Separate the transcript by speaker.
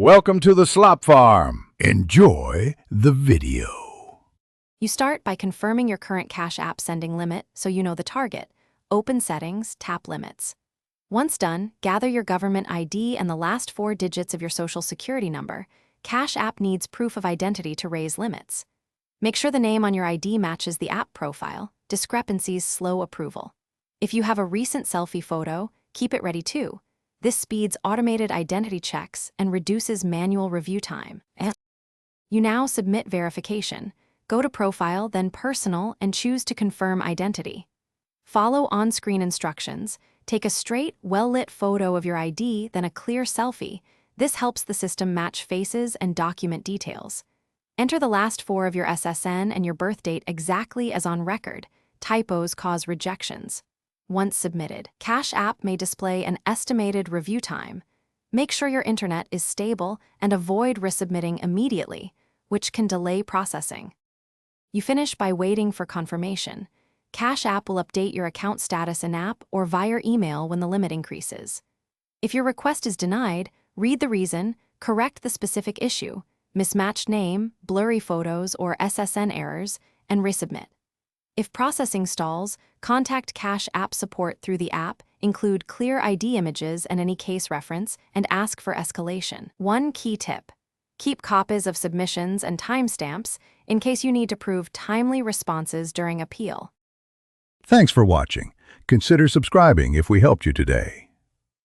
Speaker 1: Welcome to the Slop Farm. Enjoy the video.
Speaker 2: You start by confirming your current Cash App sending limit so you know the target. Open Settings, tap Limits. Once done, gather your government ID and the last 4 digits of your social security number. Cash App needs proof of identity to raise limits. Make sure the name on your ID matches the app profile. Discrepancies slow approval. If you have a recent selfie photo, keep it ready too. This speeds automated identity checks and reduces manual review time. You now submit verification. Go to Profile, then Personal, and choose to confirm identity. Follow on-screen instructions. Take a straight, well-lit photo of your ID, then a clear selfie. This helps the system match faces and document details. Enter the last 4 of your SSN and your birth date exactly as on record. Typos cause rejections. Once submitted, Cash App may display an estimated review time. Make sure your internet is stable and avoid resubmitting immediately, which can delay processing. You finish by waiting for confirmation. Cash App will update your account status in-app or via email when the limit increases. If your request is denied, read the reason, correct the specific issue, mismatched name, blurry photos, or SSN errors, and resubmit. If processing stalls, contact Cash App support through the app, include clear ID images and any case reference, and ask for escalation. One key tip: keep copies of submissions and timestamps in case you need to prove timely responses during appeal.
Speaker 1: Thanks for watching. Consider subscribing if we helped you today.